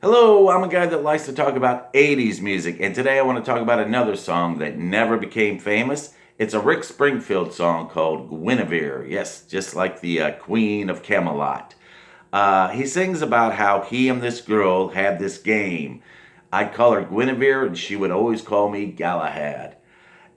Hello, I'm a guy that likes to talk about 80s music, and today I want to talk about another song that never became famous. It's a Rick Springfield song called Guinevere. Yes, just like the Queen of Camelot. He sings about how he and this girl had this game. I'd call her Guinevere, and she would always call me Galahad.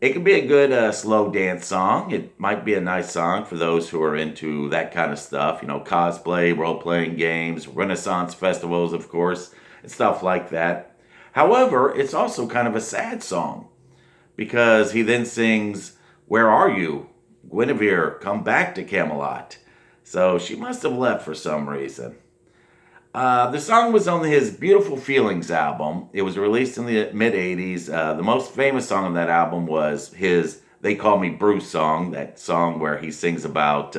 It could be a good slow dance song. It might be a nice song for those who are into that kind of stuff, cosplay, role playing games, Renaissance festivals, of course, and stuff like that. However, it's also kind of a sad song because he then sings, "Where are you? Guinevere, come back to Camelot." So she must have left for some reason. The song was on his Beautiful Feelings album. It was released in the mid 80s. The most famous song on that album was his They Call Me Bruce song, that song where he sings about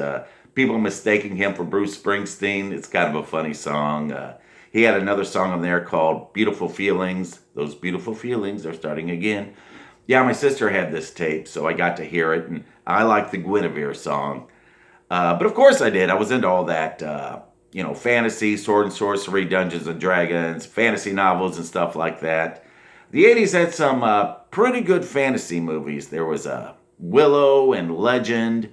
people mistaking him for Bruce Springsteen. It's kind of a funny song. He had another song on there called Beautiful Feelings. Those beautiful feelings are starting again. Yeah, my sister had this tape, so I got to hear it, and I liked the Guinevere song. But of course I did. I was into all that. Fantasy, sword and sorcery, Dungeons and Dragons, fantasy novels, and stuff like that. The 80s had some pretty good fantasy movies. There was Willow and Legend.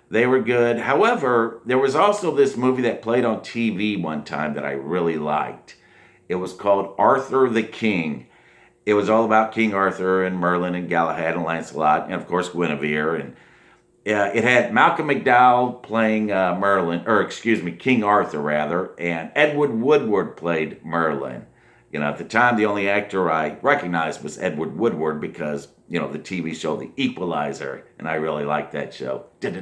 They were good. However, there was also this movie that played on TV one time that I really liked. It was called Arthur the King. It was all about King Arthur and Merlin and Galahad and Lancelot, and of course Guinevere. And it had Malcolm McDowell playing King Arthur rather, and Edward Woodward played Merlin. At the time, the only actor I recognized was Edward Woodward because, the TV show The Equalizer, and I really liked that show. But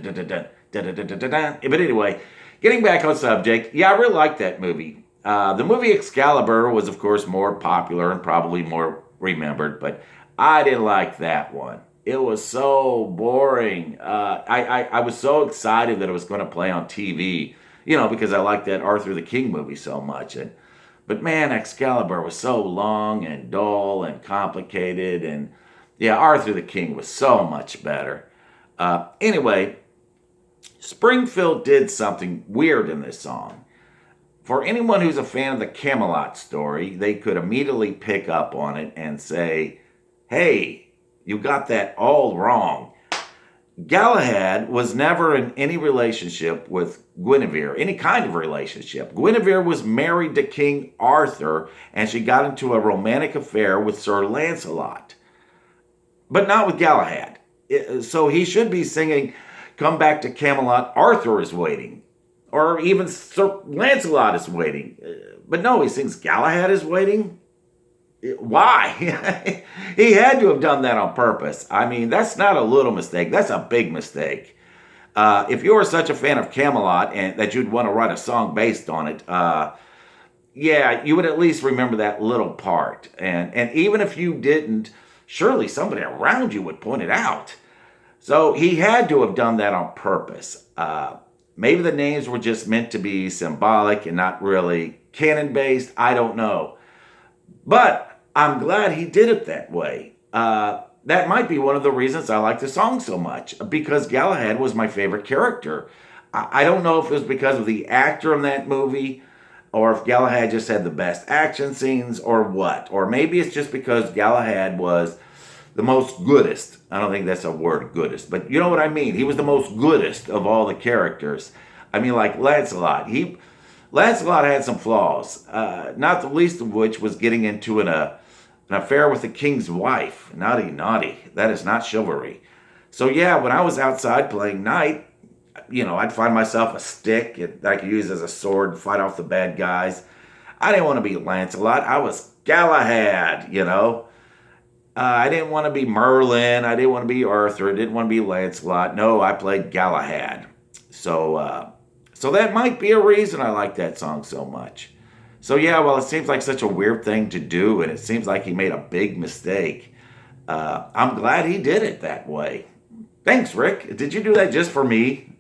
anyway, getting back on subject, yeah, I really liked that movie. The movie Excalibur was, of course, more popular and probably more remembered, but I didn't like that one. It was so boring. I was so excited that it was going to play on TV, because I liked that Arthur the King movie so much. But man, Excalibur was so long and dull and complicated. And yeah, Arthur the King was so much better. Anyway, Springfield did something weird in this song. For anyone who's a fan of the Camelot story, they could immediately pick up on it and say, hey, you got that all wrong. Galahad was never in any relationship with Guinevere, any kind of relationship. Guinevere was married to King Arthur, and she got into a romantic affair with Sir Lancelot, but not with Galahad. So he should be singing, "Come back to Camelot, Arthur is waiting," or even Sir Lancelot is waiting. But no, he sings Galahad is waiting. Why? He had to have done that on purpose. I mean, that's not a little mistake. That's a big mistake. If you were such a fan of Camelot and that you'd want to write a song based on it, yeah, you would at least remember that little part. And even if you didn't, surely somebody around you would point it out. So he had to have done that on purpose. Maybe the names were just meant to be symbolic and not really canon-based. I don't know. But I'm glad he did it that way. That might be one of the reasons I like the song so much, because Galahad was my favorite character. I don't know if it was because of the actor in that movie, or if Galahad just had the best action scenes, or what. Or maybe it's just because Galahad was the most goodest. I don't think that's a word, goodest, but you know what I mean. He was the most goodest of all the characters. I mean, like Lancelot. Lancelot had some flaws, not the least of which was getting into an affair with the king's wife. Naughty, naughty. That is not chivalry. So yeah, when I was outside playing knight, I'd find myself a stick that I could use as a sword and fight off the bad guys. I didn't want to be Lancelot. I was Galahad, I didn't want to be Merlin. I didn't want to be Arthur. I didn't want to be Lancelot. No, I played Galahad. So that might be a reason I like that song so much. So yeah, well, it seems like such a weird thing to do, and it seems like he made a big mistake. I'm glad he did it that way. Thanks, Rick. Did you do that just for me?